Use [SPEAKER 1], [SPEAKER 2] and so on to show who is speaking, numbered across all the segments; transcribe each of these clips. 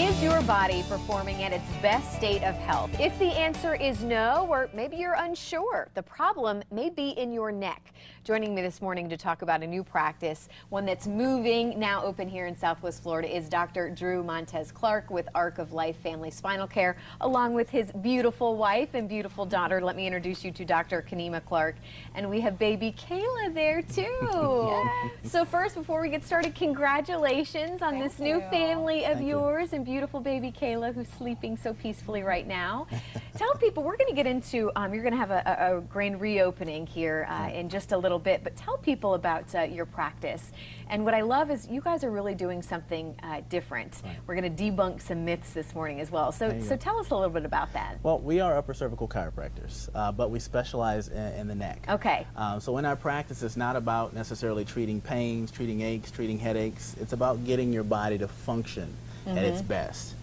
[SPEAKER 1] Is your body performing at its best state of health? If the answer is no, or maybe you're unsure, the problem may be in your neck. Joining me this morning to talk about a new practice, one that's moving, now open here in Southwest Florida, is Dr. Drew Montez Clark with Arc of Life Family Spinal Care, along with his beautiful wife and beautiful daughter. Let me introduce you to Dr. Kenema Clark. And we have baby Kayla there too. Yes. So first, before we get started, congratulations on this new family of yours and beautiful baby Kayla, who's sleeping so peacefully right now. Tell people, we're going to get into, you're going to have a grand reopening here in just a little bit, but tell people about your practice. And what I love is you guys are really doing something different. Right. We're going to debunk some myths this morning as well. So tell us a little bit about that.
[SPEAKER 2] Well, we are upper cervical chiropractors, but we specialize in the neck.
[SPEAKER 1] Okay.
[SPEAKER 2] So in our practice, it's not about necessarily treating pains, treating aches, treating headaches. It's about getting your body to function at its best.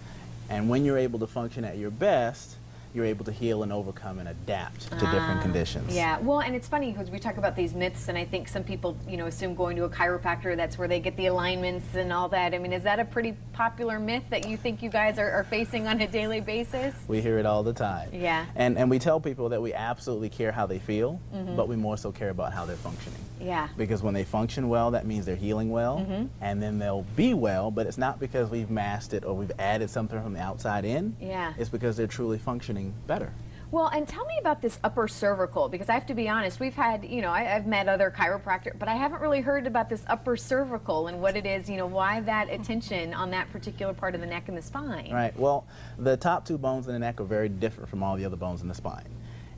[SPEAKER 2] And when you're able to function at your best, you're able to heal and overcome and adapt to different conditions.
[SPEAKER 1] Yeah, well, and it's funny because we talk about these myths, and I think some people, assume going to a chiropractor, that's where they get the alignments and all that. I mean, is that a pretty popular myth that you think you guys are facing on a daily basis?
[SPEAKER 2] We hear it all the time.
[SPEAKER 1] Yeah.
[SPEAKER 2] And we tell people that we absolutely care how they feel, but we more so care about how they're functioning.
[SPEAKER 1] Yeah.
[SPEAKER 2] Because when they function well, that means they're healing well, and then they'll be well, but it's not because we've masked it or we've added something from the outside in.
[SPEAKER 1] Yeah.
[SPEAKER 2] It's because they're truly functioning better.
[SPEAKER 1] Well, and tell me about this upper cervical, because I have to be honest, we've had, I've met other chiropractors, but I haven't really heard about this upper cervical and what it is, why that attention on that particular part of the neck and the spine.
[SPEAKER 2] Right. Well, the top two bones in the neck are very different from all the other bones in the spine.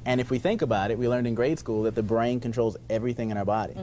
[SPEAKER 2] And if we think about it, we learned in grade school that the brain controls everything in our body.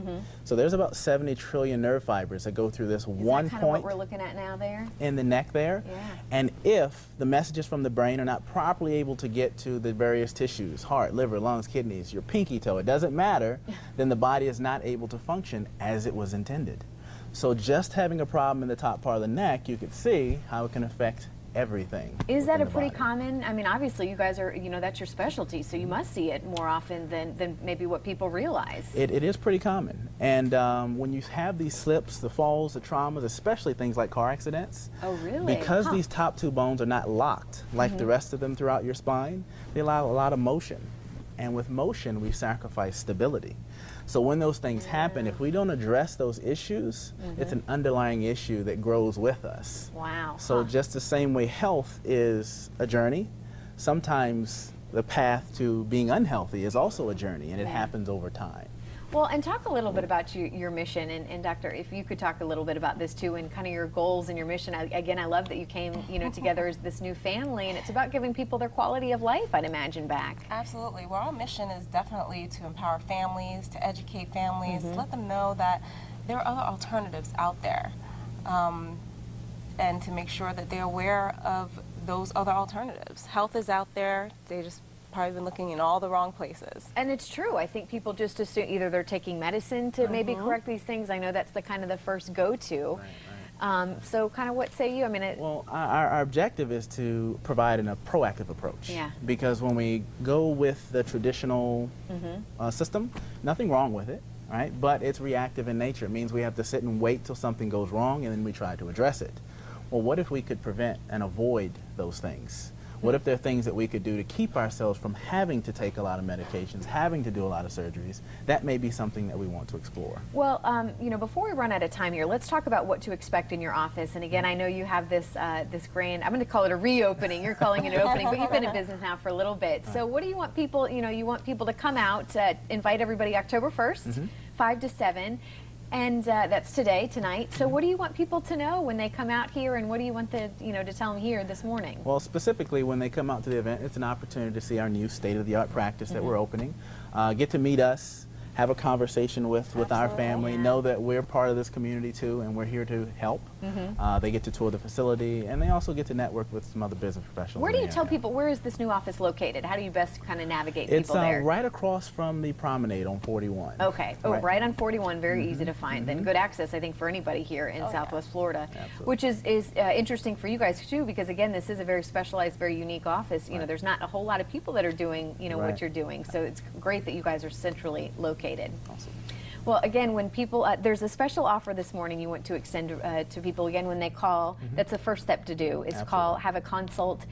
[SPEAKER 2] So there's about 70 trillion nerve fibers that go through this one point
[SPEAKER 1] what we're looking at now there?
[SPEAKER 2] In the neck there.
[SPEAKER 1] Yeah.
[SPEAKER 2] And if the messages from the brain are not properly able to get to the various tissues, heart, liver, lungs, kidneys, your pinky toe, it doesn't matter, then the body is not able to function as it was intended. So just having a problem in the top part of the neck, you could see how it can affect everything.
[SPEAKER 1] Is that a pretty common, I mean, obviously you guys are, that's your specialty, so you must see it more often than maybe what people realize.
[SPEAKER 2] It is pretty common. And when you have these slips, the falls, the traumas, especially things like car accidents.
[SPEAKER 1] Oh, really?
[SPEAKER 2] Because these top two bones are not locked like the rest of them throughout your spine, they allow a lot of motion. And with motion, we sacrifice stability. So when those things happen, if we don't address those issues, it's an underlying issue that grows with us.
[SPEAKER 1] Wow.
[SPEAKER 2] So just the same way health is a journey, sometimes the path to being unhealthy is also a journey, and it happens over time.
[SPEAKER 1] Well, and talk a little bit about your mission, and Doctor, if you could talk a little bit about this too, and kind of your goals and your mission. Again, I love that you came, together as this new family, and it's about giving people their quality of life, I'd imagine, back.
[SPEAKER 3] Absolutely. Well, our mission is definitely to empower families, to educate families, to let them know that there are other alternatives out there, and to make sure that they're aware of those other alternatives. Health is out there. They just probably been looking in all the wrong places.
[SPEAKER 1] And it's true. I think people just assume either they're taking medicine to maybe correct these things. I know that's the kind of the first go-to. Right. So kind of what say you? I mean,
[SPEAKER 2] well, our objective is to provide a proactive approach.
[SPEAKER 1] Yeah.
[SPEAKER 2] Because when we go with the traditional system, nothing wrong with it, right? But it's reactive in nature. It means we have to sit and wait till something goes wrong and then we try to address it. Well, what if we could prevent and avoid those things? What if there are things that we could do to keep ourselves from having to take a lot of medications, having to do a lot of surgeries? That may be something that we want to explore.
[SPEAKER 1] Well, before we run out of time here, let's talk about what to expect in your office. And again, I know you have this this grand, I'm going to call it a reopening. You're calling it an opening, but you've been in business now for a little bit. So what do you want people, you want people to come out, invite everybody October 1st, 5 to 7. And that's tonight. So what do you want people to know when they come out here, and what do you want to tell them here this morning?
[SPEAKER 2] Well, specifically when they come out to the event, it's an opportunity to see our new state-of-the-art practice that we're opening, get to meet us, have a conversation with our family, know that we're part of this community too, and we're here to help. They get to tour the facility, and they also get to network with some other business professionals.
[SPEAKER 1] Where do you tell people, where is this new office located? How do you best kind of navigate people there?
[SPEAKER 2] It's right across from the promenade on 41.
[SPEAKER 1] Okay, right on 41, very easy to find. Then good access, I think, for anybody here in Southwest Florida.
[SPEAKER 2] Absolutely.
[SPEAKER 1] Which is interesting for you guys too, because again, this is a very specialized, very unique office. There's not a whole lot of people that are doing what you're doing, so it's great that you guys are centrally located.
[SPEAKER 2] Awesome.
[SPEAKER 1] Well, again, when people, there's a special offer this morning you want to extend to people, again, when they call. That's the first step to do, is call, have a consult,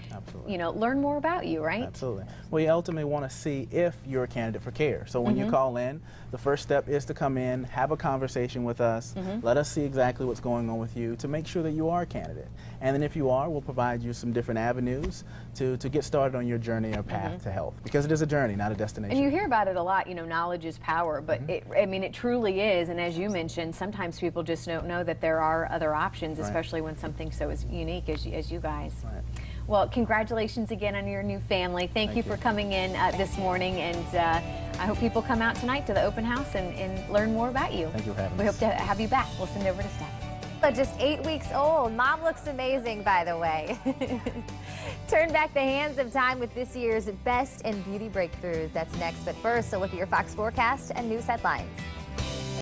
[SPEAKER 1] you know, learn more about you, right?
[SPEAKER 2] Absolutely. We ultimately want to see if you're a candidate for care. So when you call in, the first step is to come in, have a conversation with us, let us see exactly what's going on with you to make sure that you are a candidate. And then if you are, we'll provide you some different avenues to get started on your journey or path to health. Because it is a journey, not a destination.
[SPEAKER 1] And you hear about it a lot, you know, knowledge is power, but I mean, it truly is. And as you mentioned, sometimes people just don't know that there are other options, especially when something so as unique as you guys.
[SPEAKER 2] Right.
[SPEAKER 1] Well, congratulations again on your new family. Thank you for coming in this morning, and I hope people come out tonight to the open house and learn more about you.
[SPEAKER 2] Thank you for having us.
[SPEAKER 1] We hope to have you back. We'll send over to Steph.
[SPEAKER 4] But just 8 weeks old. Mom looks amazing, by the way. Turn back the hands of time with this year's Best in Beauty Breakthroughs. That's next. But first, a look at your Fox forecast and news headlines.